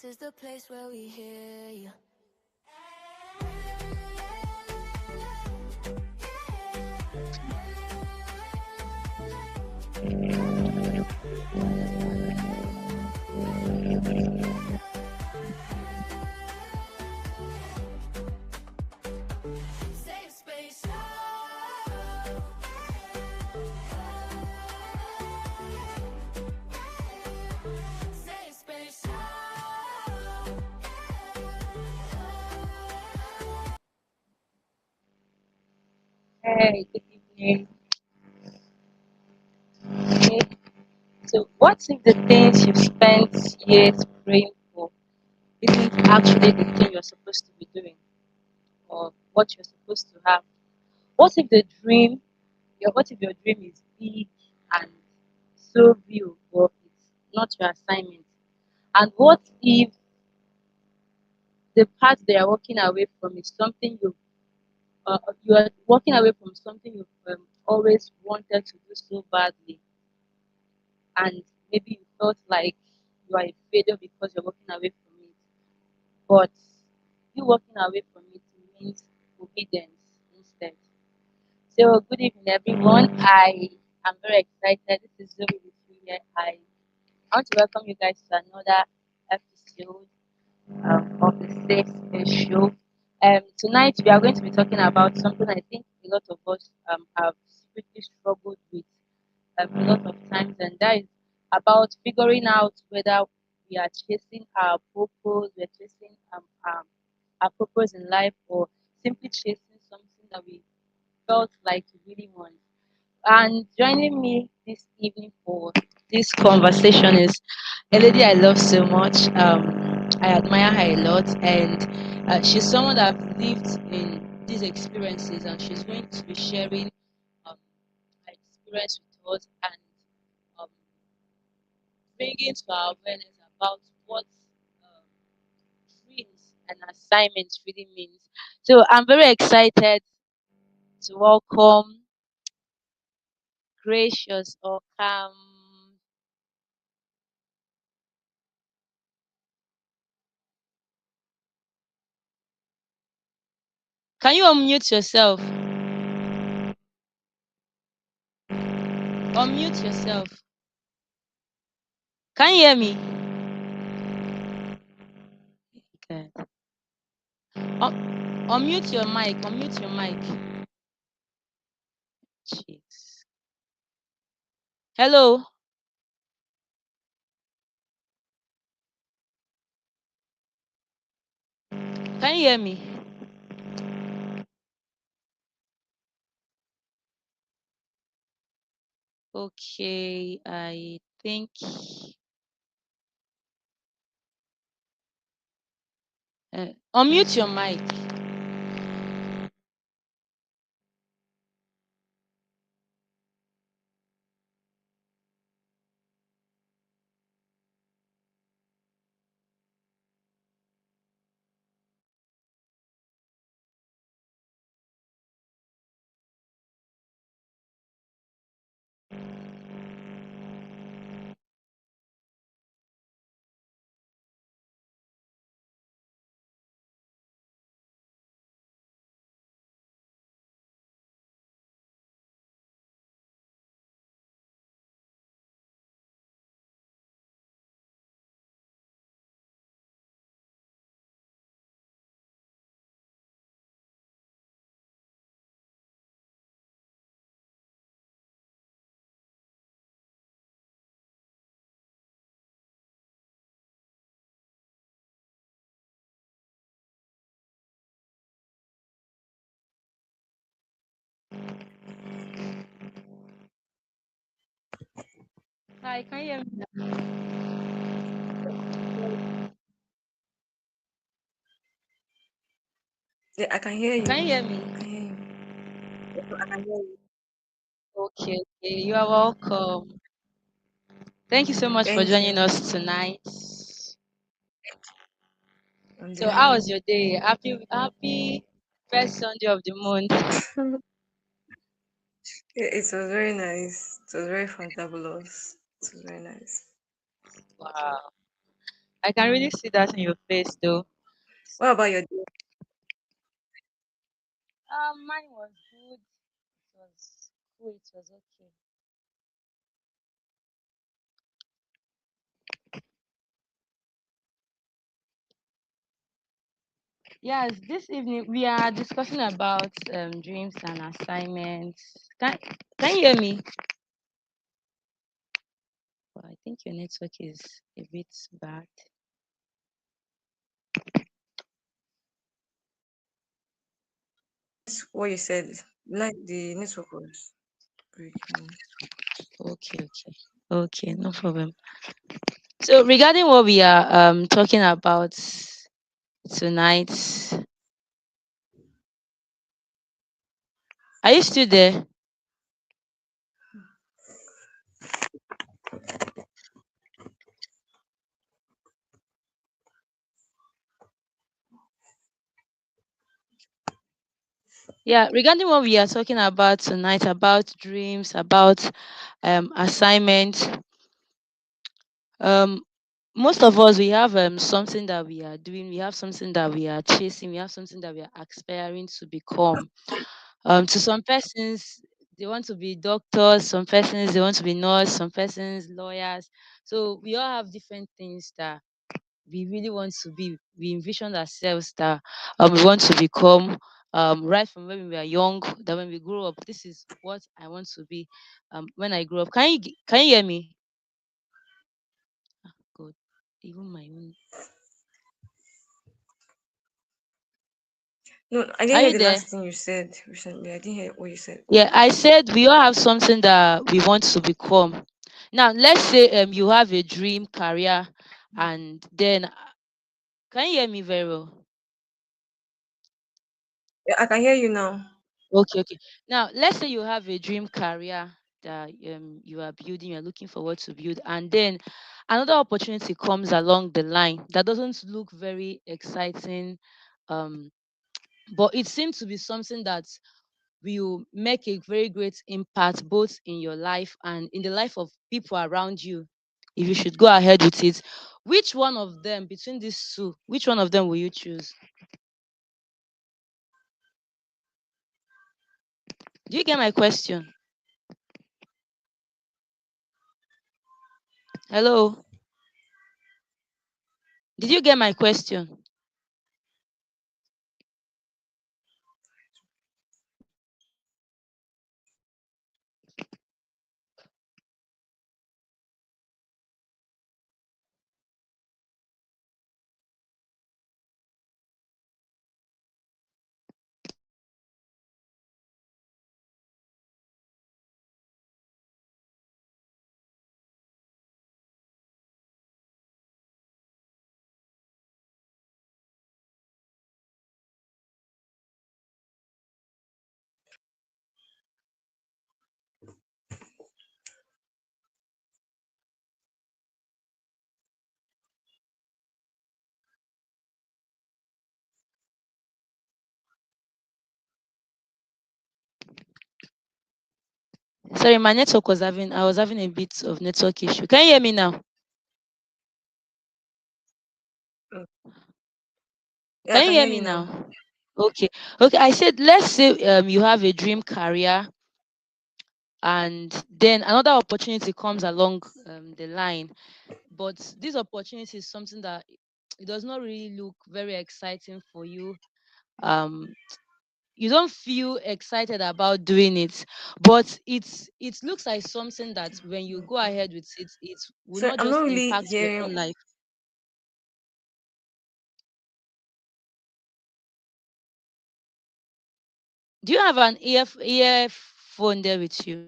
This is the place where we hear you. Safe space. Safe space. Hey, good evening. Okay. So, what if the things you've spent years praying for isn't actually the thing you're supposed to be doing or what you're supposed to have? What if the dream, what if your dream is big and so real, but it's not your assignment? And what if the path they are walking away from is something you are walking away from something you've always wanted to do so badly, and maybe you felt like you are a failure because you're walking away from it. But you walking away from it means obedience instead. So good evening everyone. I am very excited. This is Zoe with you here. I want to welcome you guys to another episode of the Safe Space Show. Tonight we are going to be talking about something I think a lot of us have secretly struggled with a lot of times, and that is about figuring out whether we are chasing our purpose, we're chasing our purpose in life, or simply chasing something that we felt like we really want. And joining me this evening for this conversation is a lady I love so much. I admire her a lot, and she's someone that I've lived in these experiences, and she's going to be sharing her experience with us and um, bringing to our awareness about what um, dreams and assignments really means. So I'm very excited to welcome Gracious or Calm. Can you unmute yourself? Unmute yourself. Can you hear me? Good. Unmute your mic. Unmute your mic. Jeez. Hello. Can you hear me? Okay. I think. Unmute your mic. Hi. Can you hear me? Yeah, I can hear Can you. you hear I can me? hear you. I can hear you. Okay. Okay. You are welcome. Thank you so much for Thank joining you. us tonight. I'm So, how was doing. your day? Happy first Sunday of the month. It was very nice. It was very fantabulous. It was very nice. Wow. I can really see that in your face, though. What about your day? Mine was good. It was cool. It was okay. Yes, this evening we are discussing about dreams and assignments. Can you hear me? Well, I think your network is a bit bad. What you said, like the network was breaking. Okay, okay, okay, no problem. So regarding what we are talking about tonight, are you still there? Yeah, regarding what we are talking about tonight, about dreams, about assignments. Um, most of us, we have something that we are doing, we have something that we are chasing, we have something that we are aspiring to become. To some persons, they want to be doctors, some persons they want to be nurse, some persons lawyers. So we all have different things that we really want to be. We envision ourselves that we want to become, right from when we were young, that when we grow up, this is what I want to be when I grow up. Can you hear me? Good. Even my own. No, I didn't Are hear you the there? last thing you said recently. I didn't hear what you said. Yeah, I said we all have something that we want to become. Now, let's say you have a dream career, and then can you hear me very well? Yeah, I can hear you now. Okay, okay. Now, let's say you have a dream career that you are building, you are looking forward to build, and then another opportunity comes along the line that doesn't look very exciting, um, but it seems to be something that will make a very great impact both in your life and in the life of people around you. If you should go ahead with it, which one of them between these two, which one of them will you choose? Do you get my question? Hello? Did you get my question? Sorry, my network was having I was having a bit of network issue. Can you hear me now? Mm. Yeah, I Can you can hear hear me you now. now? Okay. Okay. I said let's say you have a dream career and then another opportunity comes along the line, but this opportunity is something that it does not really look very exciting for you. um you don't feel excited about doing it, but it looks like something that when you go ahead with it, it will So not I'm just not really impact your hearing. own life. Do you have an earphone there with you?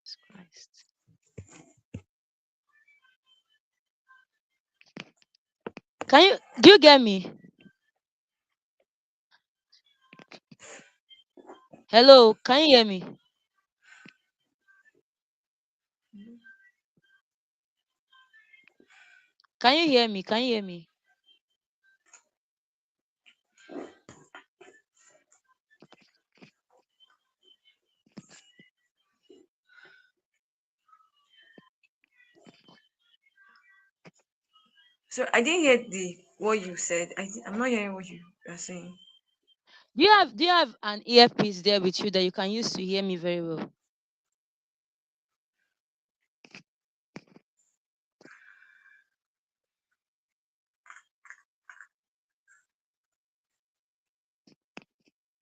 Jesus Christ. Do you get me? Hello, can you hear me? Can you hear me? Can you hear me? So I didn't hear the what you said. I'm not hearing what you are saying. Do you have an earpiece there with you that you can use to hear me very well?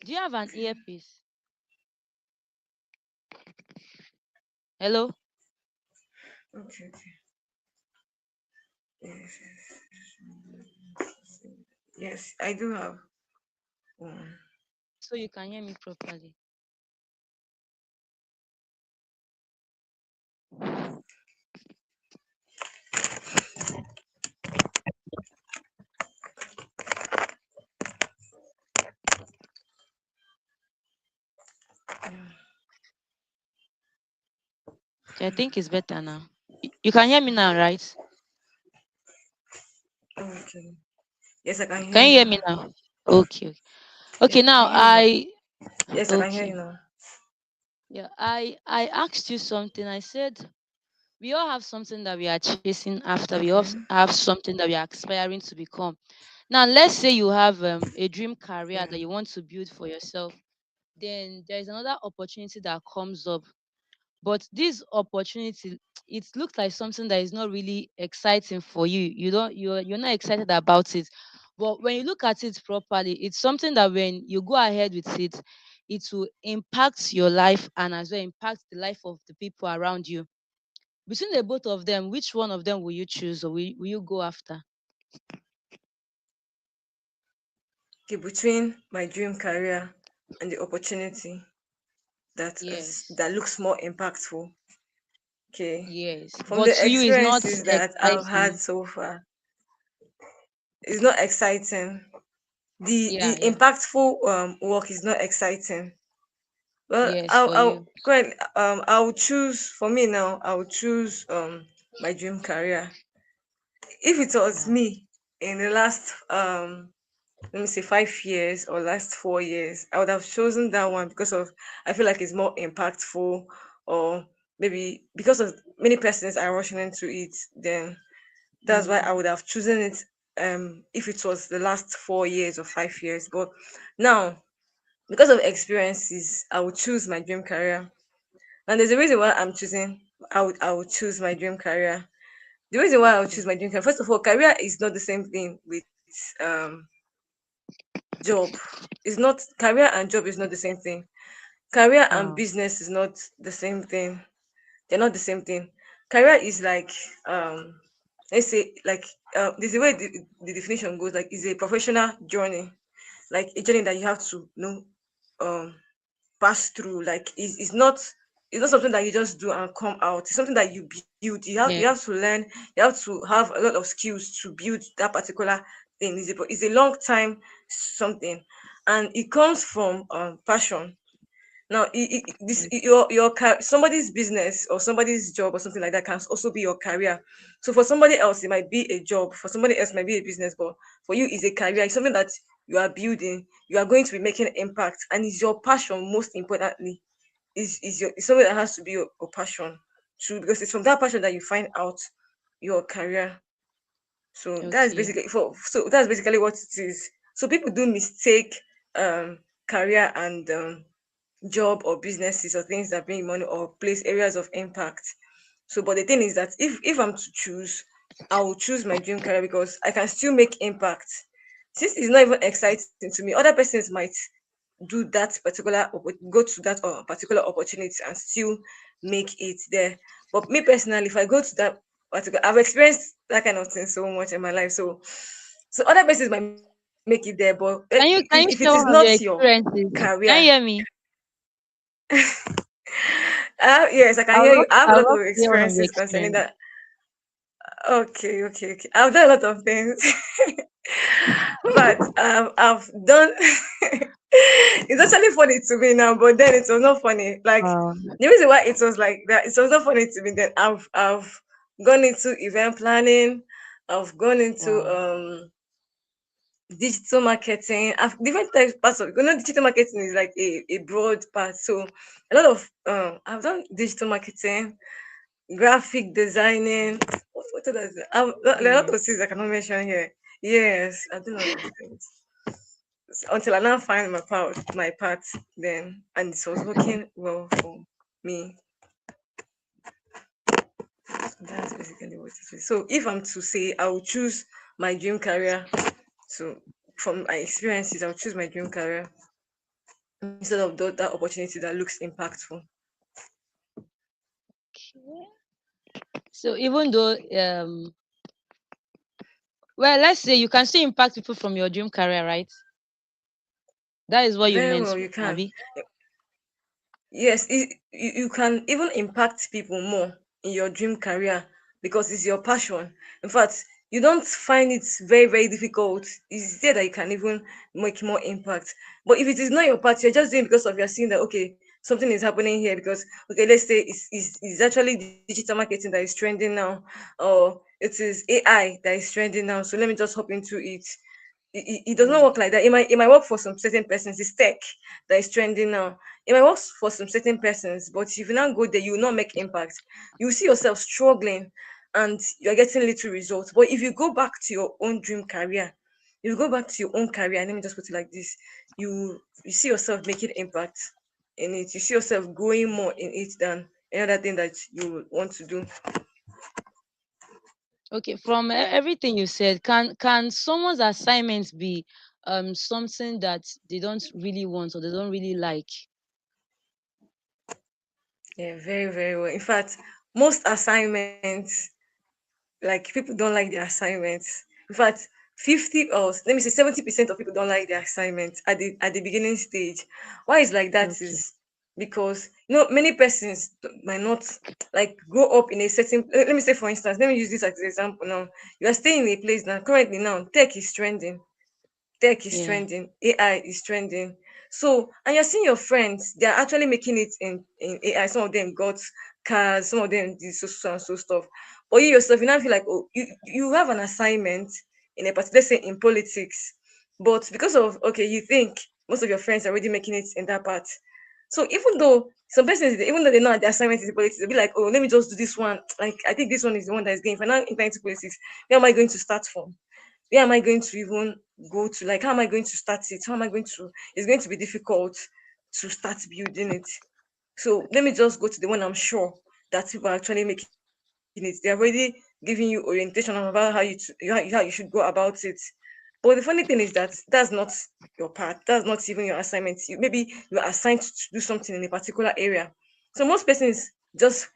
Do you have an earpiece? Hello? Okay, okay. Yes, yes, I do have one. So you can hear me properly. Okay, I think it's better now. You can hear me now, right? Okay. Yes, I can hear Can you you. hear me now? Okay, okay. Yes, Okay, I can now hear you now. Yes, I can hear you okay. now. Yeah, I asked you something. I said we all have something that we are chasing after. We all Okay. have something that we are aspiring to become. Now, let's say you have a dream career Yeah. that you want to build for yourself. Then there is another opportunity that comes up, but this opportunity, it looks like something that is not really exciting for you. You're not excited about it. But when you look at it properly, it's something that when you go ahead with it, it will impact your life and as well impact the life of the people around you. Between the both of them, which one of them will you choose, or will you go after? Okay, between my dream career and the opportunity Yes. that looks more impactful. Okay. Yes. From But the to you is not experiences that I've had exciting. so far, it's not exciting. The Yeah, yeah. impactful work is not exciting. Well, Yes, for I'll you. go ahead, I'll choose for me now, I'll choose my dream career. If it was Wow. me in the last let me say 5 years or last 4 years, I would have chosen that one because of I feel like it's more impactful, or maybe because of many persons are rushing into it, then that's why I Mm, would have chosen it if it was the last 4 years or 5 years. But now, because of experiences, I would choose my dream career. And there's a reason why I would choose my dream career. The reason why I would choose okay. my dream career, first of all, career is not the same thing with um job. It's not career and job is not the same thing. Career and Wow. business is not the same thing. They're not the same thing. Career is like let's say like there's a way the definition goes, like it's a professional journey, like a journey that you have to um pass through. Like it's not something that you just do and come out. It's something that you build. You have Yeah. to learn. You have to have a lot of skills to build that particular thing. It's a long time something, and it comes from passion. Now, somebody's business or somebody's job or something like that can also be your career. So for somebody else, it might be a job. For somebody else, it might be a business. But for you, it's a career. It's something that you are building. You are going to be making an impact, and it's your passion. Most importantly, is something that has to be your passion too, because it's from that passion that you find out your career. So Okay. that's basically what it is. So people do mistake career and job or businesses or things that bring money or place areas of impact. So, but the thing is that if I'm to choose, I will choose my dream career because I can still make impact. Since it's not even exciting to me, other persons might go to that particular opportunity and still make it there. But me personally, if I go to that particular, I've experienced that kind of thing so much in my life. So other persons might make it there, but Can if you it is can you not share one of your your experiences? career, Can you hear me? yes, I can I would hear you. love I have a I would lot love of to hear one of your experiences concerning experiences. that. Okay, okay, okay. I've done a lot of things, but I've done. It's actually funny to me now, but then it was not funny. Like Wow. the reason why it was like that, it was not funny to me. Then I've gone into event planning. I've gone into Wow. digital marketing. I've different types parts of digital marketing is like a broad part. So a lot of I've done digital marketing, graphic designing. what did I say? There are a lot Yeah. of things I cannot mention here. Yes, I do all those things. Until I now find my part, then and it was working well for me. That's basically what it is. So if I'm to say I would choose my dream career, so from my experiences, I would choose my dream career instead of that opportunity that looks impactful. Okay. So even though well, let's say you can still impact people from your dream career, right? That is what you Very meant, well, you can. Abby. Yes, you can even impact people more in your dream career because it's your passion. In fact, you don't find it very, very difficult. It's there that you can even make more impact. But if it is not your part, you're just doing because of you're seeing that okay, something is happening here because okay, let's say it's actually digital marketing that is trending now, or it is AI that is trending now. So let me just hop into it. It does not Yeah. work like that. It might work for some certain persons. It's tech that is trending now. It might work for some certain persons, but if you now go there, you will not make impact. You will see yourself struggling and you're getting little results. But if you go back to your own dream career, if you go back to your own career, let me just put it like this, you see yourself making impact in it. You see yourself growing more in it than any other thing that you want to do. Okay. From everything you said, can someone's assignment be something that they don't really want or they don't really like? Yeah, very, very well. In fact, most assignments, like people don't like their assignments. In fact, 50 or let me say 70% of people don't like their assignments at the beginning stage. Why is like that Okay. is because many persons might not like grow up in a certain let me say for instance, let me use this as an example now. You are staying in a place now, currently now, tech is Yeah. trending, AI is trending. So, and you're seeing your friends, they're actually making it in AI. Some of them got cars, some of them did so and so stuff. But you yourself, you now feel like, oh, you have an assignment in a particular, let's say in politics. But because of, okay, you think most of your friends are already making it in that part. So even though some persons, even though they know the assignment is in politics, they'll be like, oh, let me just do this one. Like, I think this one is the one that is going. If I now enter into politics, where am I going to start from? Where am I going to even go to? Like, how am I going to start it? How am I going to? It's going to be difficult to start building it. So let me just go to the one I'm sure that people are actually making it. They're already giving you orientation on about how you should go about it. But the funny thing is that that's not your part. That's not even your assignment. Maybe you're assigned to do something in a particular area. So most persons just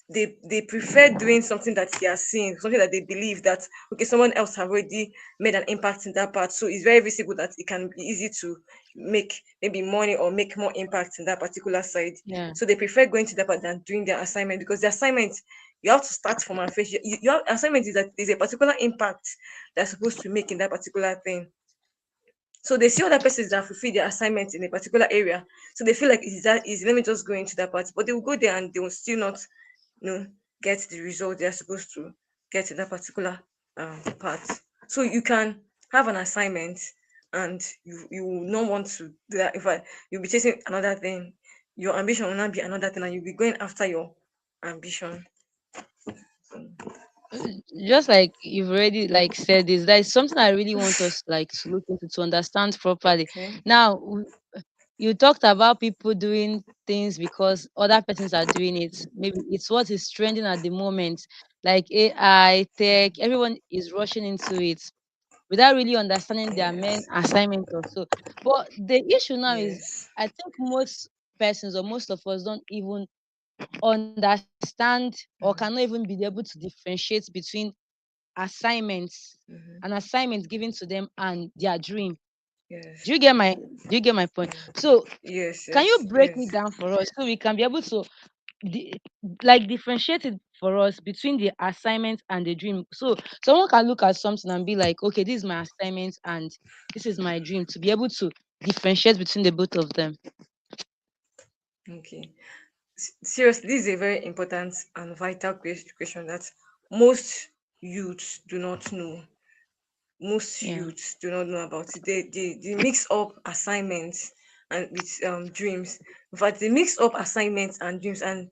they prefer doing something that they are seeing, something that they believe that okay, someone else have already made an impact in that part. So it's very visible that it can be easy to make maybe money or make more impact in that particular side. Yeah. So they prefer going to that part than doing their assignment because the assignment you have to start from a fresh. Your assignment is that there's a particular impact that's supposed to make in that particular thing. So they see other persons that fulfill their assignment in a particular area. So they feel like it's that easy. Let me just go into that part. But they will go there and they will still not, get the result they're supposed to get in that particular part. So you can have an assignment and you will not want to do that. In fact, you'll be chasing another thing. Your ambition will not be another thing, and you'll be going after your ambition. Just like you've already like said this, that is something I really want us like to look into to understand properly. Okay. Now, you talked about people doing things because other persons are doing it. Maybe it's what is trending at the moment, like AI, tech. Everyone is rushing into it without really understanding their main Yes. assignment or so. But the issue now is, Yes. I think most persons or most of us don't even understand or cannot Mhm. even be able to differentiate between assignments, Mhm. an assignment given to them and their dream. Yes. Do you get my point? Mhm. So Yes. can you Yes. break Yes. it down for us so we can be able to di- like differentiate it for us between the assignment and the dream? So someone can look at something and be like, okay, this is my assignment and this is my dream, to be able to differentiate between the both of them. Okay. Seriously, this is a very important and vital question that most youths do not know. Most Yeah. youths do not know about it. They mix up assignments and with dreams. In fact, they mix up assignments and dreams, and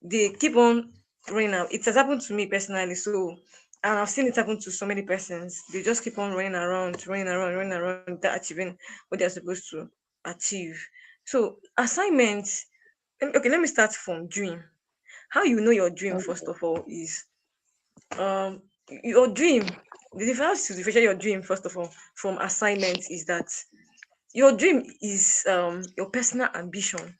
they keep on running out. It has happened to me personally. So And I've seen it happen to so many persons. They just keep on running around without achieving what they're supposed to achieve. So assignments. Okay, let me start from dream. How you know your dream first Okay. of all is your dream. The difference to differentiate your dream first of all from assignment is that your dream is your personal ambition.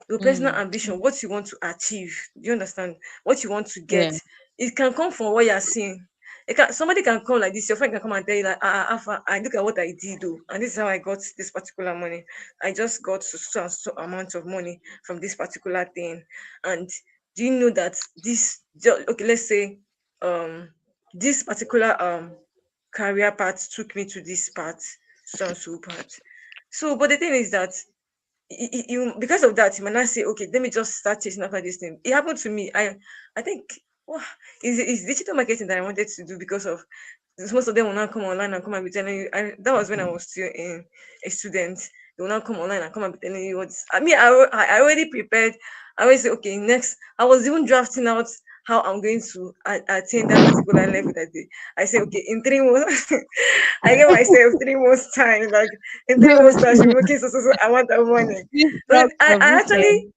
Your personal Mm. ambition, what you want to achieve. Do you understand? What you want to get. Yeah. It can come from what you're seeing. Somebody can come like this. Your friend can come and tell you like, Alpha, I look at what I did, though, and this is how I got this particular money. I just got so and so amount of money from this particular thing. And do you know that okay, let's say this particular career path took me to this part, so and so part. So, but the thing is that you because of that you might not say, okay, let me just start chasing after this thing. It happened to me. I think, wow, is digital marketing that I wanted to do because of most of them will now come online and come and be telling you. That was when I was still a student. They will now come online and come and be telling you what. I mean, I already prepared. I always say, okay, next. I was even drafting out how I'm going to attain that particular level that day. I say, okay, in 3 months, I give myself 3 months time. Like in 3 months time, I should be making so. I want that money. This But talks I of actually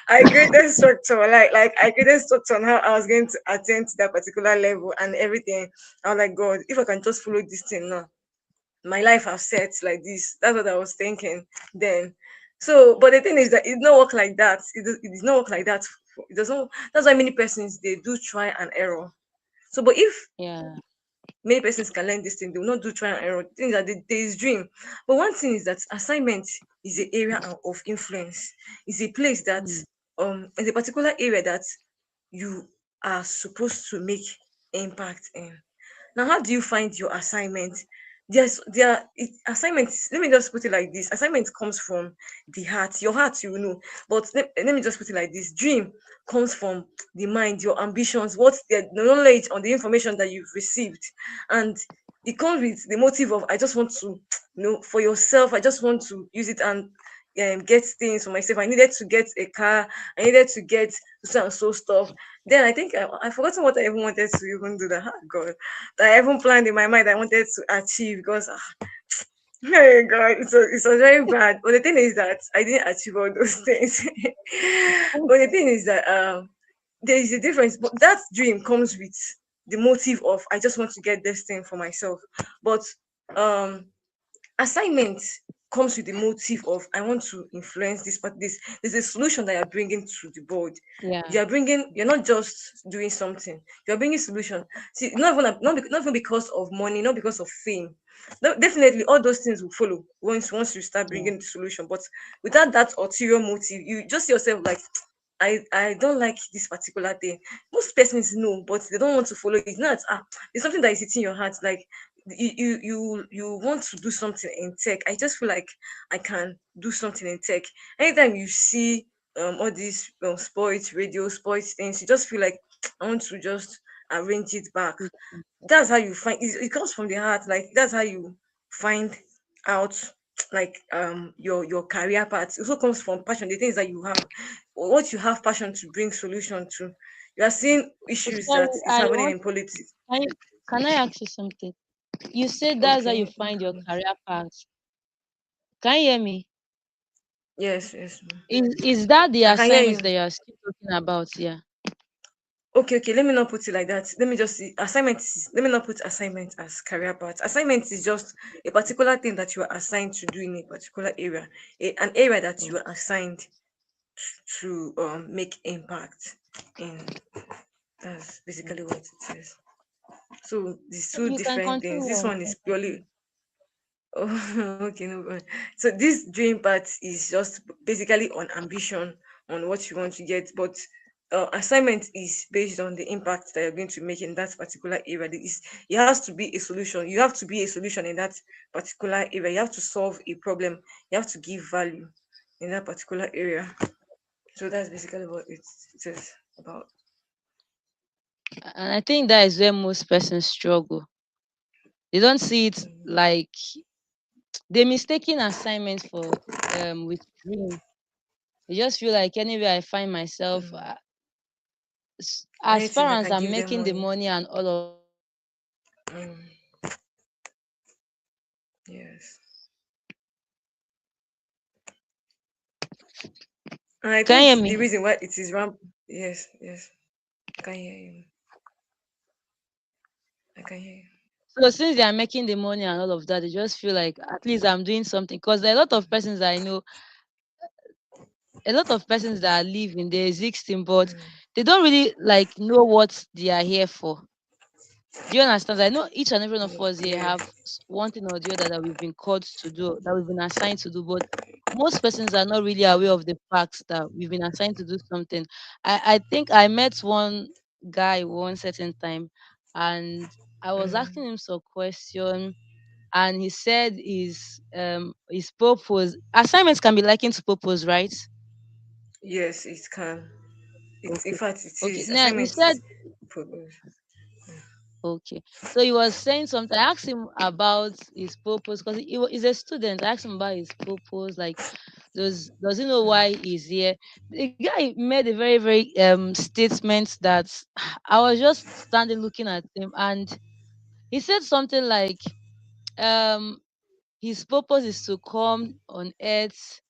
I created structure, like I created structure on how I was going to attain to that particular level and everything. I was like, God, if I can just follow this thing now, my life have set like this. That's what I was thinking then. So, but the thing is that it don't work like that. It does not work like that. It doesn't. That's why many persons they do try and error. So, but if yeah. many persons can learn this thing, they will not do try and error. The thing is that there is dream. But one thing is that assignment is an area of influence. It's a place that Mm. is a particular area that you are supposed to make impact in. Now, how do you find your assignment? Assignments. Let me just put it like this: assignment comes from the heart. Your heart, you know. But let me just put it like this: dream comes from the mind, your ambitions, what the knowledge on the information that you've received, and it comes with the motive of I just want to, for yourself. I just want to use it and get things for myself. I needed to get a car. I needed to get so and so stuff. Then I think I forgotten what I even wanted to even do. That, oh God, that I even planned in my mind I wanted to achieve because oh God, it's a very bad. But the thing is that I didn't achieve all those things. But the thing is that there is a difference. But that dream comes with the motive of I just want to get this thing for myself. But um assignment comes with the motive of I want to influence this, but this there's a solution that you're bringing to the board. Yeah. You're not just doing something, you're bringing solution. See, not even because of money, not because of fame. No, definitely all those things will follow once you start Yeah. bringing the solution, but without that ulterior motive, you just yourself like I don't like this particular thing. Most persons know, but they don't want to follow it. Not it's something that is hitting your heart. Like you want to do something in tech. I just feel like I can do something in tech. Anytime you see all these sports, radio, sports things, you just feel like I want to just arrange it back. That's how you find it comes from the heart. Like that's how you find out like your career path. It also comes from passion, the things that you have, or what you have passion to bring solution to. You are seeing issues Sorry, that is I happening want. in politics. Can, you, can I ask you something? You said that's how you Okay, find your career path. Can you hear me? yes, yes, Is that the I can hear assignments you. that you are still talking about? Yeah. Okay, let me not put it like that. Let me just see let me not put assignment as career path. Assignment is just a particular thing that you are assigned to do in a particular area, an area that you Oh. are assigned to make impact in. That's basically what it is. So these two You can different continue things. This on. one is purely oh, okay, no problem. So this dream part is just basically on ambition, on what you want to get, but assignment is based on the impact that you're going to make in that particular area. It has to be a solution. You have to be a solution in that particular area. You have to solve a problem. You have to give value in that particular area. So that's basically what it is about. And I think that is where most persons struggle. They don't see it Mm. like they mistaken assignment for with dream. They just feel like anywhere I find myself, Mm. As far Anything that as can I'm give them making the money. money and all of Mm, yes. And I can think you hear the me? reason why it is ramp. Yes, yes. I can hear you. I can hear you. So since they are making the money and all of that, they just feel like at least I'm doing something. Because there are a lot of persons that I know, a lot of persons that are living, they're existing, but Mm, they don't really like know what they are here for. Do you understand? I know each and every one of us here yeah. have one thing or the other that we've been called to do, that we've been assigned to do, but most persons are not really aware of the facts that we've been assigned to do something. I think I met one guy one certain time, and I was Mm, asking him some question, and he said his purpose assignments can be likened to purpose, right? yes, it can. It's in Okay. fact it Okay. is. Now he Assignment said is progress. okay. So he was saying something. I asked him about his purpose because he's a student. I asked him about his purpose, like does he know why he's here? The guy made a very, very statement that I was just standing looking at him, and he said something like um his purpose is to come on earth,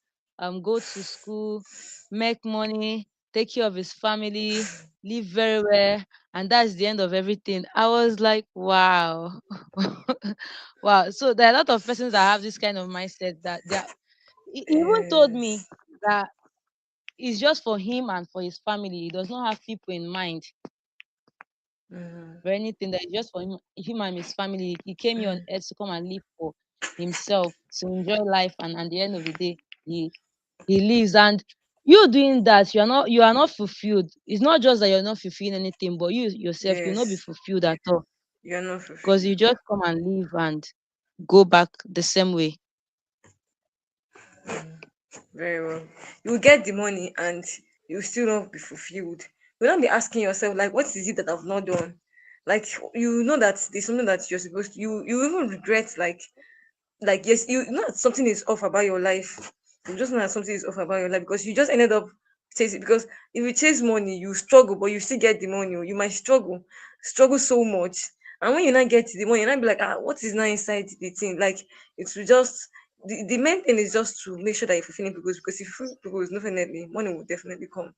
go to school, make money, take care of his family, live very well, and that's the end of everything. I was like, wow. Wow. So there are a lot of persons that have this kind of mindset that they are he even told me Yes. that it's just for him and for his family. He does not have people in mind Mm, or anything that is just for him and his family. He came here on mm, earth to come and live for himself, to enjoy life, and at the end of the day, he leaves. And you doing that, you are not fulfilled. It's not just that you're not fulfilling anything, but you yourself, you'll not be yes. fulfilled at all You're not because you fulfilled. just come and live and go back the same way. Very well. You will get the money and you still not be fulfilled. You'll not be asking yourself, like, what is it that I've not done? Like you know that there's something that you're supposed to you even regret like yes, you know that something is off about your life. You just know that something is off about your life because you just ended up chasing because if you chase money, you struggle, but you still get the money. You might struggle so much. And when you not get the money, you not be like, what is now inside the thing? Like it will just the main thing is just to make sure that you're fulfilling people because if you fulfill people, definitely money will definitely come.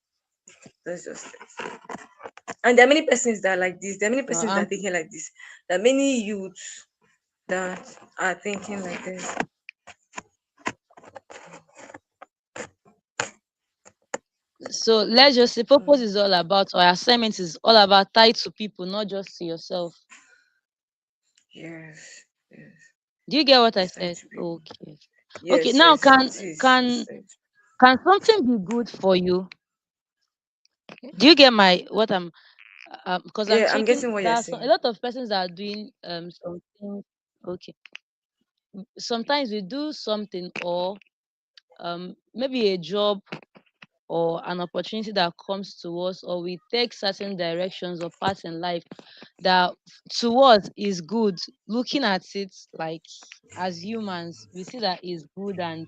That's just it. And there are many persons that are like this. There are many persons that Um, are thinking like this. There are many youths that are thinking like this. so let's just say purpose Mm. is all about, or assignment is all about tied to people, not just to yourself. Yes, yes. Do you get what I It's tied said? to people. Okay. Okay. Yes, Now, yes, can it is. It's can tied to- can something be good for you? Do you get my what I'm because I'm Yeah, I'm checking getting what you're that a saying. lot of persons that are doing something. Okay, sometimes we do something or maybe a job or an opportunity that comes to us, or we take certain directions or paths in life that to us is good. Looking at it like as humans, we see that is good, and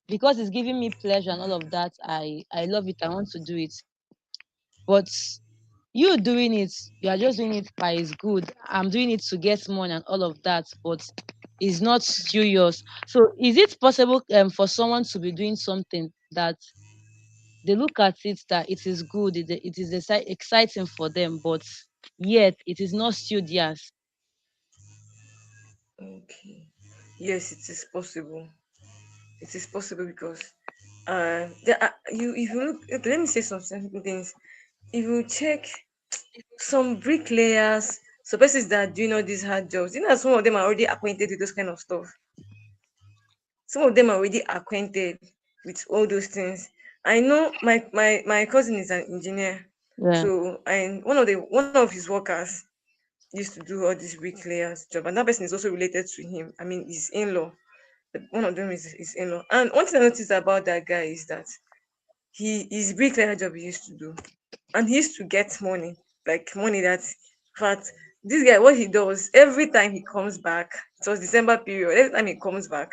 because it's giving me pleasure and all of that, I love it. I want to do it. But you doing it, you are just doing it by it's good. I'm doing it to get money and all of that, but it's not serious. So is it possible for someone to be doing something that they look at it that it is good, it is exciting for them, but yet it is not still theirs? Okay. Yes, it is possible. It is possible because there are, you if you look okay, let me say some certain things. If you check some bricklayers, so persons that are doing all these hard jobs, you know that some of them are already acquainted with those kind of stuff. Some of them are already acquainted with all those things. I know my cousin is an engineer, Yeah, so and one of his workers used to do all this bricklayers job, and that person is also related to him. I mean, his in-law. One of them is his in-law. And one thing I noticed about that guy is that his bricklayer job he used to do, and he used to get money, like money that, in fact, this guy what he does every time he comes back. It was December period. Every time he comes back,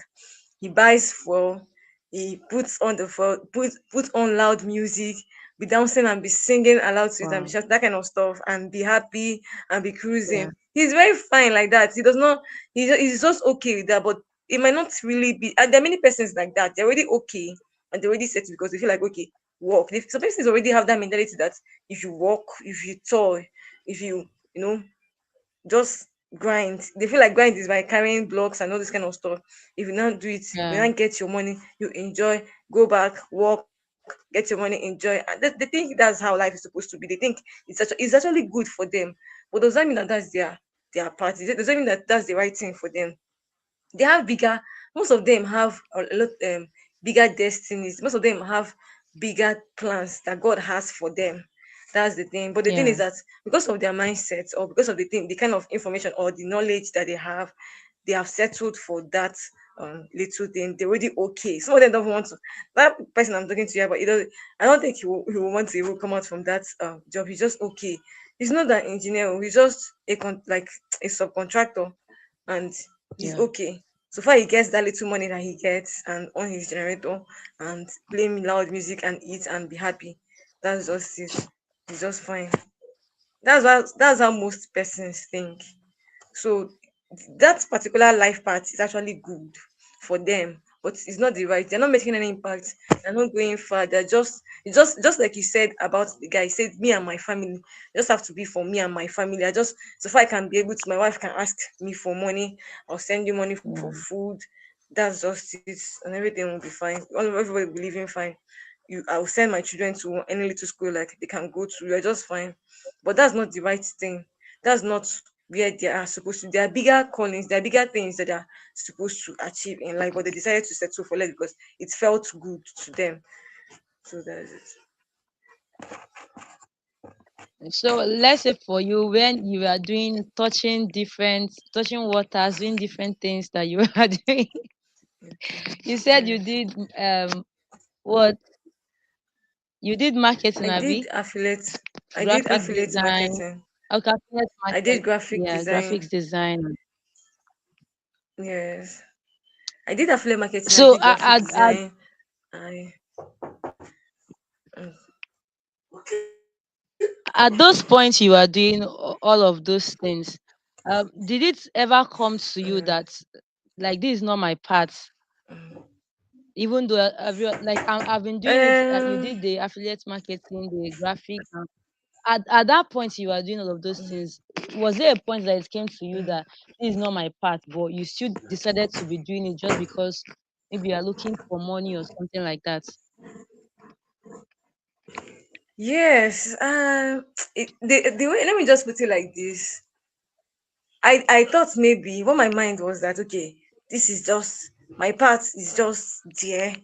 he buys fuel, he puts on put on loud music, be dancing and be singing aloud to it and be Wow. just that kind of stuff and be happy and be Yeah. cruising. He's very fine like that. He does not. He's just okay with that, but it might not really be. And there are many persons like that. They're already okay and they're already set because they feel like okay, work. Some persons already have that mentality that if you work, if you toil, if you know just grind. They feel like grind is by carrying blocks and all this kind of stuff. If you not do it, you Yeah. not get your money, you enjoy, go back, work, get your money, enjoy. And they think that's how life is supposed to be. They think it's actually good for them. But does that mean that that's their part? Does that mean that that's the right thing for them? They have bigger, most of them have a lot bigger destinies. Most of them have bigger plans that God has for them. That's the thing. But the thing is Yeah. that because of their mindset or because of the kind of information or the knowledge that they have settled for that little thing. They're already okay. Some of them don't want to. That person I'm talking to you about, I don't think he will want to even come out from that job. He's just okay. He's not an engineer. He's just like a subcontractor, and he's Yeah. okay. So far, he gets that little money that he gets and on his generator and play me loud music and eat and be happy. That's just it. He's just fine. That's how most persons think. So that particular life path is actually good for them, but it's not the right. They're not making any impact. They're not going far. They're just like you said about the guy. He said, "Me and my family just have to be for me and my family." I just so far I can be able to. My wife can ask me for money. I'll send you money for Yeah. food. That's just it, and everything will be fine. Everybody will be living fine. I'll send my children to any little school like they can go to. You're just fine, but that's not the right thing. That's not where they are supposed to. There are bigger callings, there are bigger things that they are supposed to achieve in life, but they decided to settle for less because it felt good to them. So that's it. So let's say for you, when you are doing touching waters, doing different things that you are doing, Okay. you said you Yes. did what you did I marketing, did Abby, affiliate. I did graphic affiliate design. marketing. Okay, affiliate I did market. graphic Yeah, design. graphics design. Yes. I did affiliate marketing. I So did graphic design. I mm, at those points you are doing all of those things, did it ever come to you mm, that like this is not my path? mm. Even though I've been doing it, you Um, did the affiliate marketing, the graphic. At that point you are doing all of those mm, things. Was there a point that it came to you mm. that this is not my path, but you still decided to be doing it just because maybe you are looking for money or something like that? Yes. The way, let me just put it like this. I thought maybe what my mind was that okay, this is just my part is just there.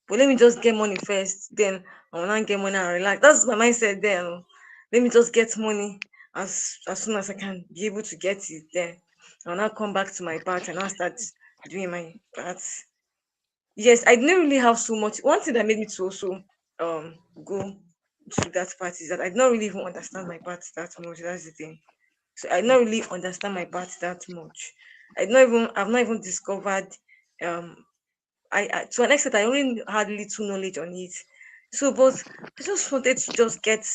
But let me just get money first, then I will not get money and relax. That's my mindset then. Oh. Let me just get money as soon as I can be able to get it then. I'll now come back to my part and I'll start doing my part. Yes, I didn't really have so much. One thing that made me to also go to that part is that I did not really even understand my part that much. That's the thing. So I don't really understand my part that much. I've not even discovered um I to an extent I only had little knowledge on it. So but I just wanted to just get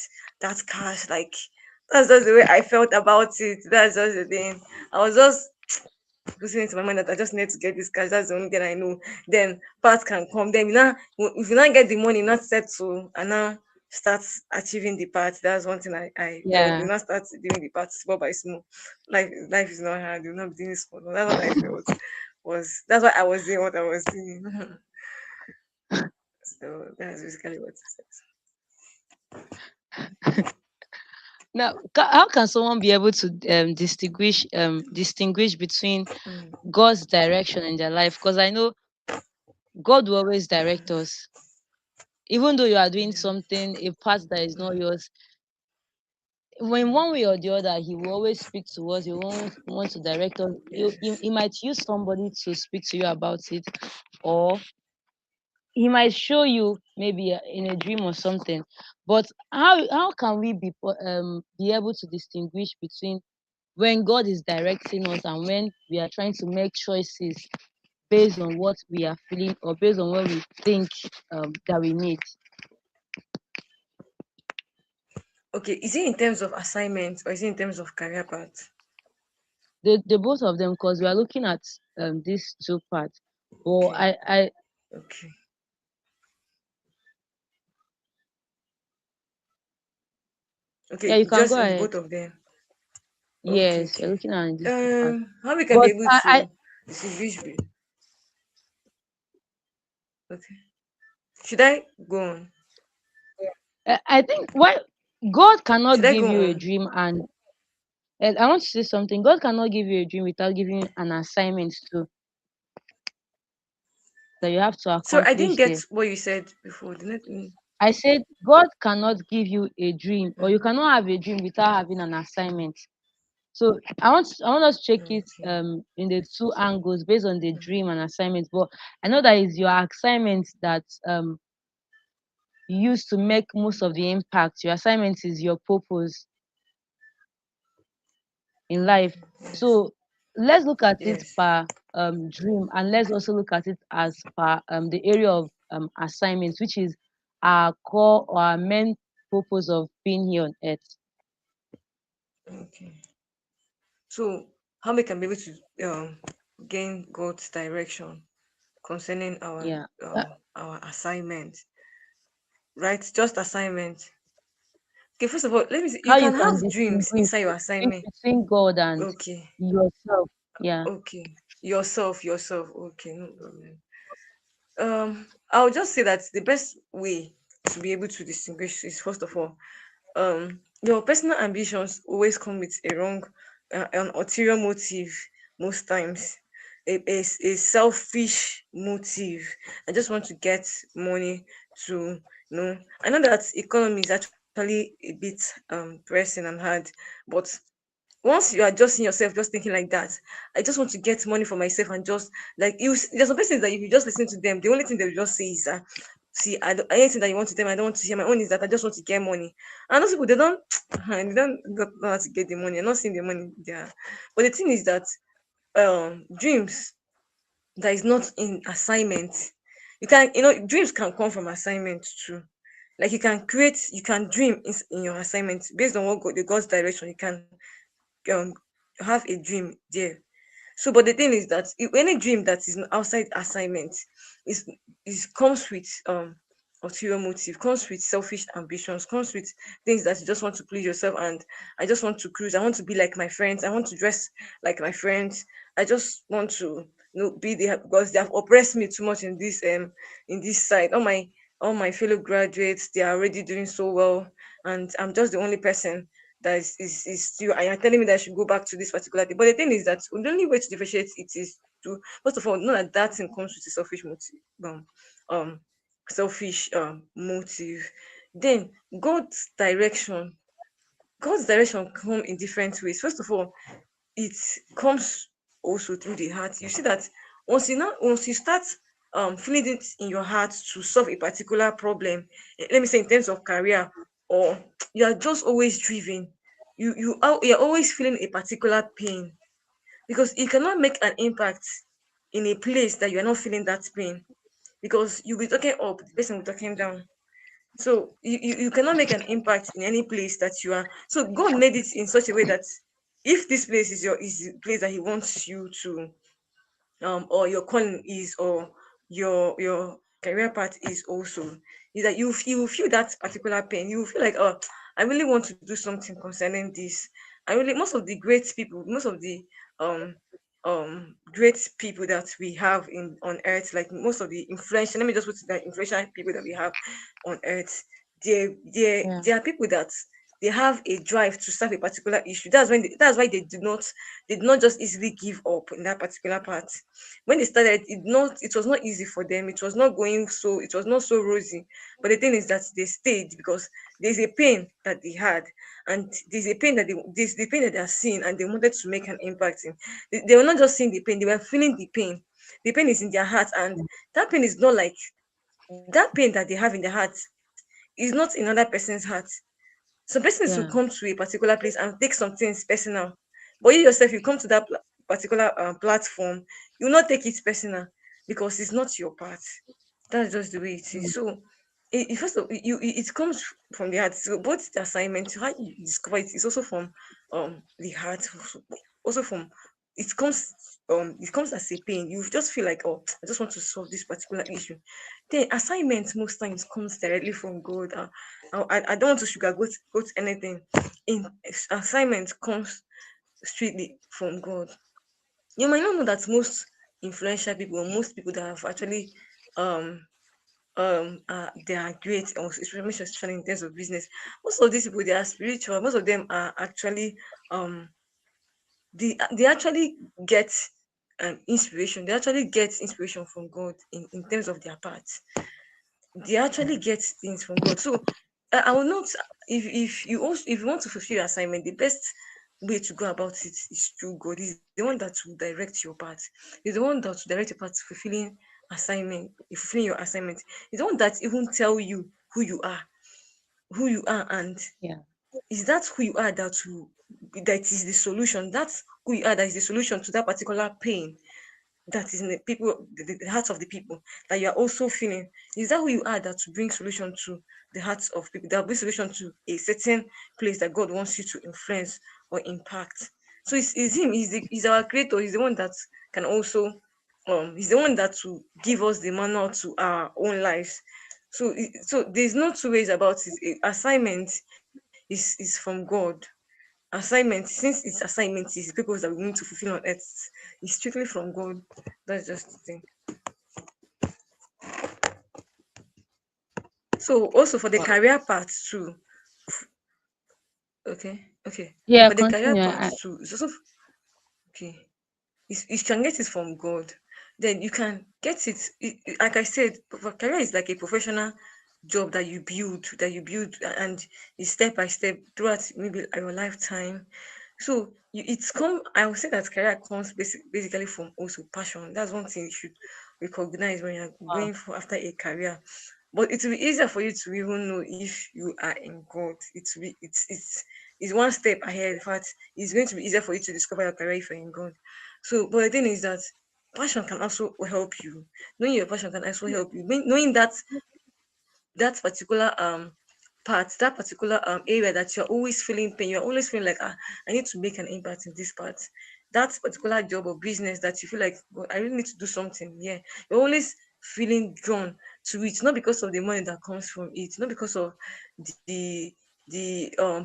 that cash. Like that's just the way I felt about it. That's just the thing. I was just putting into my mind that I just need to get this cash. That's the only thing I know. Then part can come. Then if you not get the money, not settle and now start achieving the part. That's one thing I felt. You Yeah. not start doing the part small by small. Life is not hard. You're not be doing it small. That's what I felt. That's why I was doing what I was doing. So that's basically what it says. Now, how can someone be able to distinguish between Mm, God's direction in their life? Because I know God will always direct mm, us, even though you are doing yeah. something a path that is not Mm, yours. When one way or the other, He will always speak to us. He won't want to direct us. He yes. might use somebody to speak to you about it, or He might show you maybe in a dream or something. But how can we be able to distinguish between when God is directing us and when we are trying to make choices based on what we are feeling or based on what we think that we need. Okay, is it in terms of assignments or is it in terms of career path? The both of them, because we are looking at these two parts. But Okay, I okay, yeah, okay, you can go just in the ahead. both of them. Okay, Yes, you're okay. looking at these two parts. How we can be But able to distinguish? Okay, should I go on? I think why God Should cannot I give go you a on? dream, and I want to say something. God cannot give you a dream without giving you an assignment too that you have to So I didn't accomplish get there. what you said before. I said God cannot give you a dream, or you Mhm. cannot have a dream without having an assignment. So I want us to check it Okay. in the two angles based on the Mhm. dream and assignment. But I know that is your assignment that you use to make most of the impact. Your assignment is your purpose in life. Okay. Yes. So let's look at it Yes. per dream, and let's also look at it as per the area of assignment, which is our core or our main purpose of being here on earth. Okay. So how we can be able to gain God's direction concerning Yeah. our assignment, right? Just assignment. Okay. First of all, let me see. You How you can can have dreams distinguish inside your the assignment. difference between God and Okay. yourself. Yeah. Okay. Yourself. Okay. No problem. I'll just say that the best way to be able to distinguish is, first of all, your personal ambitions always come with a wrong, an ulterior motive most times, a selfish motive. I just want to get money to, I know that economy is actually a bit pressing and hard, but once you are just in yourself just thinking like that, I just want to get money for myself, and just like there's some persons that if you just listen to them, the only thing they will just say is see, anything that you want to them, I don't want to hear. My own is that I just want to get money. And those people, they don't they don't know how to get the money. I'm not seeing the money there. But the thing is that dreams that is not in assignment, dreams can come from assignment too. Like you can dream in your assignment based on what the God's direction. You can um have a dream there. So, but the thing is that any dream that is outside assignment is comes with ulterior motive, comes with selfish ambitions, comes with things that you just want to please yourself. And I just want to cruise. I want to be like my friends. I want to dress like my friends. I just want to be there because they have oppressed me too much in this side. All my fellow graduates, they are already doing so well, and I'm just the only person that is still, and you're telling me that I should go back to this particular thing. But the thing is that the only way to differentiate it is to, first of all, know that that thing comes with a selfish motive. Um Selfish motive. Then God's direction. God's direction come in different ways. First of all, it comes also through the heart. You see that once you start feeling it in your heart to solve a particular problem, let me say in terms of career, or you are just always driven, you're always feeling a particular pain, because you cannot make an impact in a place that you are not feeling that pain, because you'll be talking up, the person will be talking down. So you cannot make an impact in any place that you are. So God made it in such a way that if this place is the place that He wants you to, or your calling is, or your career path is also, is that you will feel that particular pain. You will feel like, oh, I really want to do something concerning this. I really, most of the um great people that we have in on earth, like most of the influential, let me just put it that influential people that we have on earth, Yeah. they are people that they have a drive to solve a particular issue. That's why they did not just easily give up in that particular part. When they started, it was not easy for them. It was not so rosy. But the thing is that they stayed because there's a pain that they had, and there's the pain that they are seeing, and they wanted to make an impact in. They were not just seeing the pain, they were feeling the pain. The pain is in their heart, and that pain is not like that pain that they have in their heart is not in another person's heart. Some persons will Yeah. come to a particular place and take some things personal, but you yourself, you come to that particular platform, you will not take it personal. because it's not your part. That's just the way it Mm. is. So it first of it comes from the heart. So both the assignment, how you discover it is also from the heart, also from it comes as a pain. You just feel like, oh, I just want to solve this particular issue. Then assignment most times comes directly from God. I don't want to sugarcoat anything. In assignment comes strictly from God. You might not know that most influential people, most people that have actually um they are great, or especially in terms of business. Most of these people, they are spiritual. Most of them are actually um they actually get inspiration. They actually get inspiration from God in terms of their parts. They actually get things from God. So I will not, if you want to fulfill your assignment, the best way to go about it is through God. He's the one that will direct your path. He's the one that will direct your path to fulfilling your assignment. He's the one that even tell you who you are, and Yeah. is that who you are that is the solution. That's who you are that is the solution to that particular pain that is in the hearts of the people that you are also feeling. Is that who you are that to bring solution to the hearts of people, that will bring solution to a certain place that God wants you to influence or impact? So it's him, he's our creator, he's the one that can also he's the one that will give us the manual to our own lives. So so there's no two ways about it. Assignment is from God. Assignment, since it's assignment, is the purpose that we need to fulfill on earth, is strictly from God. That's just the thing. So also for the Wow. career part too. Okay. Yeah, For the career continue. part too, it's also okay. You can get it from God. Then you can get like I said, for career is like a professional job that you build, and it's step by step throughout maybe your lifetime. So it's come. I would say that career comes basically from also passion. That's one thing you should recognize when you're Wow. going for after a career. But it will be easier for you to even know if you are in God. It will be it's one step ahead. In fact, it's going to be easier for you to discover your career if you're in God. So, but the thing is that passion can also help you. Knowing your passion can also help you. Knowing that particular part, that particular area that you're always feeling pain, you're always feeling like, I need to make an impact in this part. That particular job or business that you feel like, "God, I really need to do something." Yeah, you're always feeling drawn to it, not because of the money that comes from it, not because of the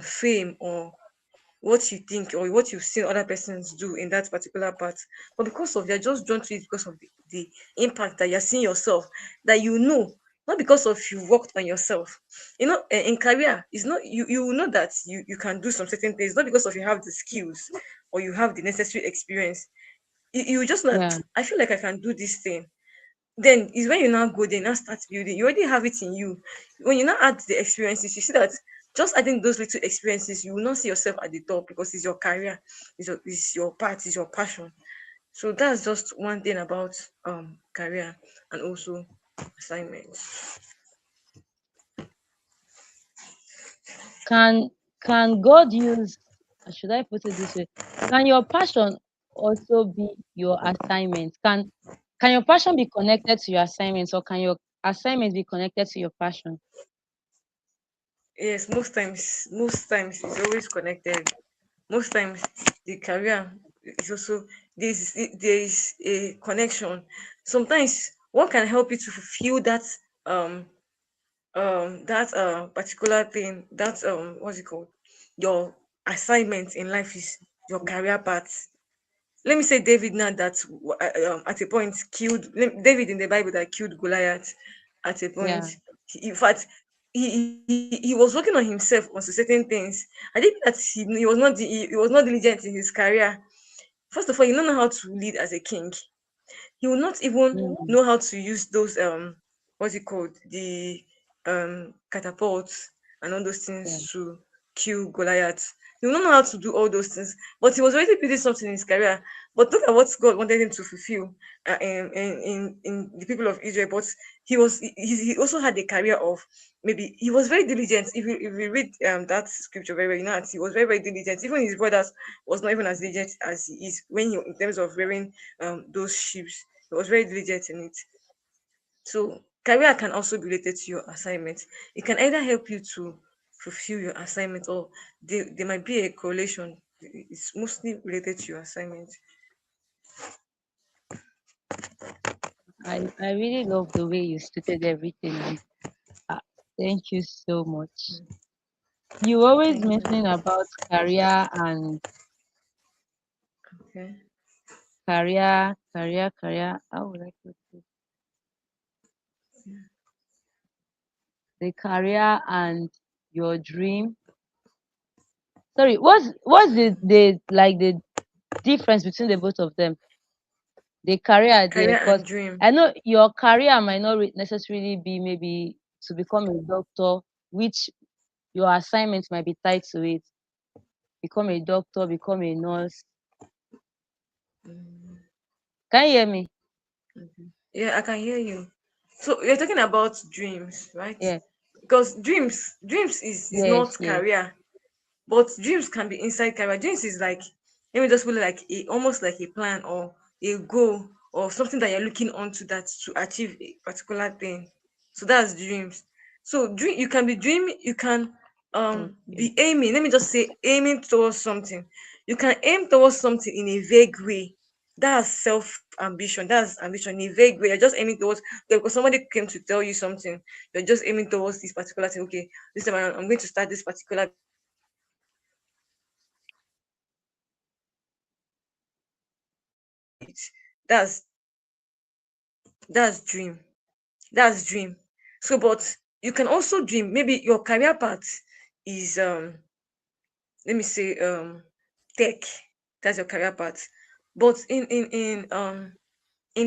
fame or what you think or what you've seen other persons do in that particular part, but because of you're just drawn to it because of the impact that you're seeing yourself, that you know, not because of you worked on yourself. In career, it's not you will know that you can do some certain things, not because of you have the skills or you have the necessary experience. You just know that, Yeah. I feel like I can do this thing. Then is when you now go there, now start building. You already have it in you. When you now add the experiences, you see that just adding those little experiences, you will not see yourself at the top because it's your career, it's your part, it's your passion. So that's just one thing about career and also assignments. Can can God use, should I put it this way? Can your passion also be your assignment? Can your passion be connected to your assignments, or can your assignment be connected to your passion? Yes, most times it's always connected. Most times the career is also there is a connection. Sometimes what can help you to fulfill um that particular thing, that what's it called, your assignment in life, is your career path. Let me say David now, that at a point killed David in the Bible, that killed Goliath at a point. Yeah. In fact, he was working on himself on certain things. I think that he was not diligent in his career. First of all, he don't know how to lead as a king. He will not even Mm. know how to use those what's it called, the catapults and all those Yeah. things to kill Goliath. He will not know how to do all those things, but he was already building something in his career. But look at what God wanted him to fulfill in the people of Israel. But he also had a career of, maybe he was very diligent. If you read that scripture very well, you know that he was very very diligent. Even his brothers was not even as diligent as he is when he, in terms of wearing those sheaves. he was very diligent in it. So career can also be related to your assignment. It can either help you to fulfill your assignment, or there might be a correlation. It's mostly related to your assignment. I really love the way you stated everything, and uh, thank you so much. You always Thank you. mentioning about career and Okay. career. How would I put it? The career and your dream. Sorry, what's the like the difference between the both of them? The career there, Career because and dream. I know your career might not necessarily be maybe to become a doctor, which your assignment might be tied to it. Become a doctor, become a nurse. Mm, Can you hear me? mhm. Yeah, I can hear you. So you're talking about dreams, right? Yeah. Because dreams is Yes, not yes. career, but dreams can be inside career. Dreams is like, let me just put it like a, almost like a plan or a goal or something that you're looking onto that to achieve a particular thing. So that's dreams. So dream, you can be dreaming, you can Okay. be aiming. Let me just say aiming towards something. You can aim towards something in a vague way. That's self ambition. That's ambition in a vague way. You're just aiming towards, because somebody came to tell you something. You're just aiming towards this particular thing. Okay, this time I'm going to start this particular. That's that's dream. That's dream. So, but you can also dream. Maybe your career path is let me say tech. That's your career path. But in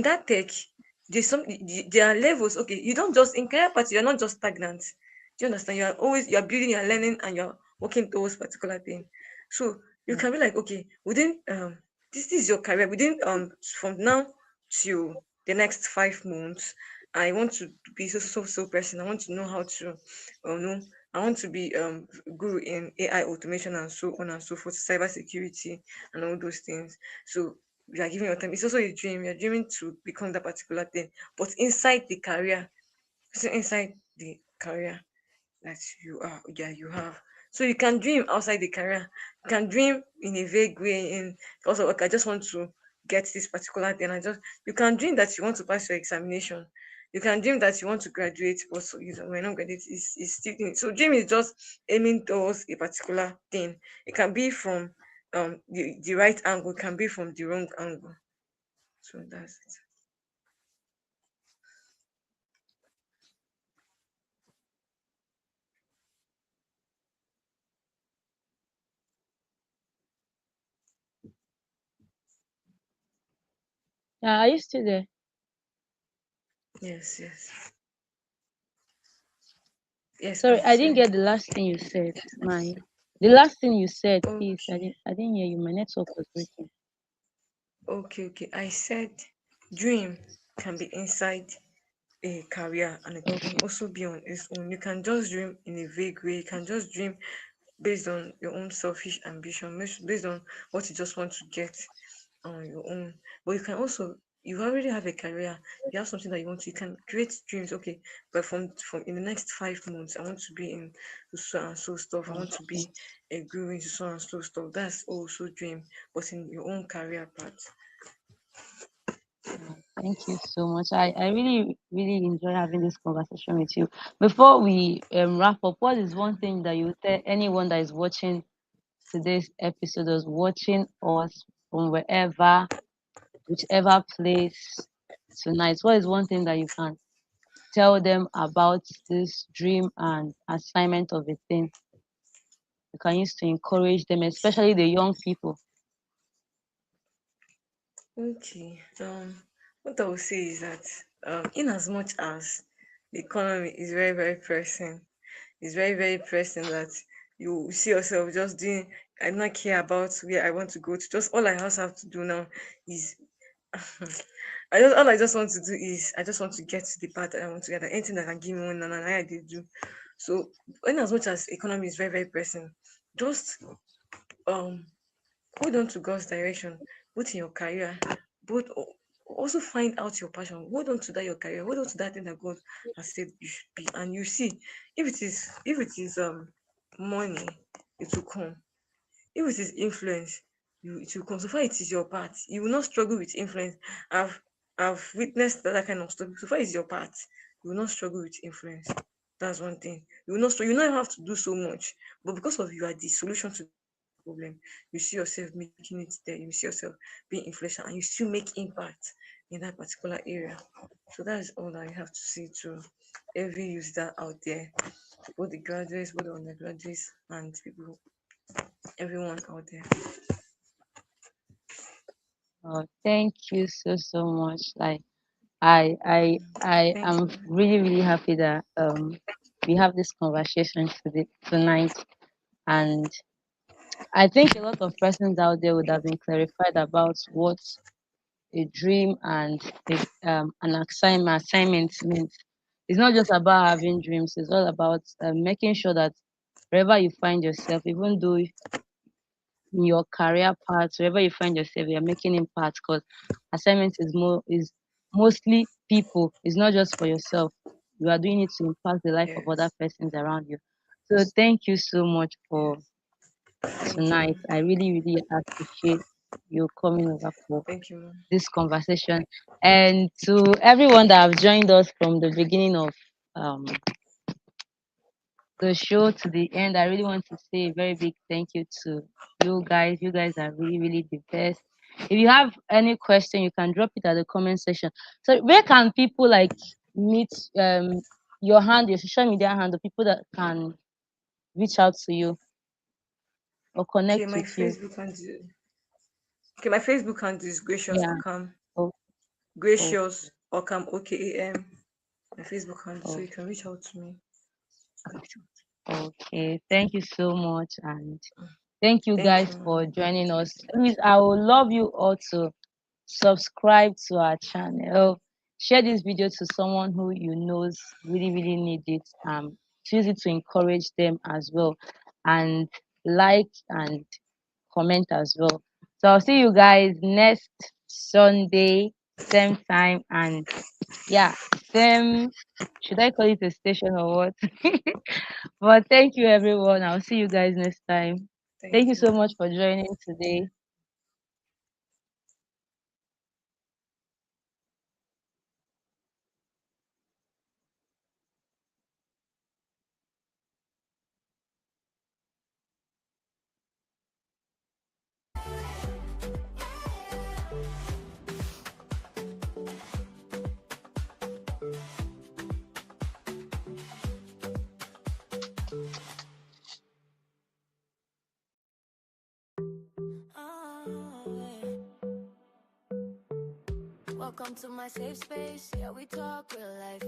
that tech, there are levels. Okay, you don't just in career path, you're not just stagnant. Do you understand? You are always, you're building, you're learning, and you're working towards particular thing. So you Yeah. can be like, okay, within this is your career. Within from now to the next 5 months, I want to be so person. I want to know how to know, I want to be guru in AI automation and so on and so forth, cyber security and all those things. So you are giving your time. It's also a dream. You're dreaming to become that particular thing. But inside the career, so inside the career that you are, yeah, you have. So you can dream outside the career. You can dream in a vague way. In also, okay, I just want to get this particular thing. I just, you can dream that you want to pass your examination. You can dream that you want to graduate, but so you we're not graduate. Is still so dream is just aiming towards a particular thing. It can be from the right angle, it can be from the wrong angle. So that's it. Yeah, are you still there? Yes, yes, yes. Sorry, I'm I didn't sorry. get the last thing you said. The last thing you said, please. Okay, I didn't hear you. My network was breaking. okay. I said dream can be inside a career and it can Okay. also be on its own. You can just dream in a vague way. You can just dream based on your own selfish ambition, based on what you just want to get on your own. But you can also, you already have a career, you have something that you want to, you can create dreams. Okay, but from in the next 5 months, I want to be in so and so stuff. I want to be a guru into so and so stuff. That's also dream, but in your own career path. Thank you so much. I really, really enjoy having this conversation with you. Before we wrap up, what is one thing that you would tell anyone that is watching today's episode, is watching us from wherever, whichever place tonight? What is one thing that you can tell them about this dream and assignment of a thing you can use to encourage them, especially the young people? Okay. What I will say is that in as much as the economy is very pressing, it's very pressing that you see yourself just doing. I do not care about where I want to go to. Just all I just have to do now is I just want to do is I just want to get to the part that I want to get. Anything that can give me one, and I did do. So in as much as economy is very pressing, just um hold on to God's direction, both in your career, both Also find out your passion. Hold on to that your career. Hold on to that thing that God has said you should be. And you see, if it is money, it will come. If it is influence, it will come. So far it is your part. You will not struggle with influence. I've witnessed that kind of stuff. So far it's your part. You will not struggle with influence. That's one thing. You will not struggle. You don't have to do so much, but because of you are the solution to the problem, you see yourself making it there. You see yourself being influential, and you still make impact in that particular area. So that is all that I have to say to every user out there, both the graduates, both the undergraduates, and people, everyone out there. Oh, thank you so much. Like I Thank am you. really happy that we have this conversation today tonight, and I think a lot of persons out there would have been clarified about what a dream and an assignment means. It's not just about having dreams. It's all about making sure that wherever you find yourself, even though in your career path, wherever you find yourself, you're making impact. Because assignment is mostly people. It's not just for yourself. You are doing it to impact the life of other Yes. persons around you. So thank you so much for Yes. Thank you. tonight. I really appreciate you coming over for Thank you, ma'am. this conversation. And to everyone that have joined us from the beginning of um, the show to the end, I really want to say a very big thank you to you guys. You guys are really the best. If you have any question, you can drop it at the comment section. So where can people like meet your social media hand, the people that can reach out to you or Okay, connect my with you? Facebook handle. Okay, my Facebook handle is Gracious Yeah. Okam. Oh, oh, Gracious Okam OKAM. My Facebook handle, so oh. you can reach out to me. You can reach out. Okay, thank you so much, and thank you Thank guys you, ma'am. for joining us. Please, I would love you all to subscribe to our channel. Share this video to someone who you knows really need it. Choose it to encourage them as well, and like and comment as well. So I'll see you guys next Sunday, same time, and yeah, same. Should I call it a station or what? But thank you, everyone. I'll see you guys next time. Thank Thank you you, so ma'am. much for joining today. Welcome to my safe space. Yeah, we talk real life.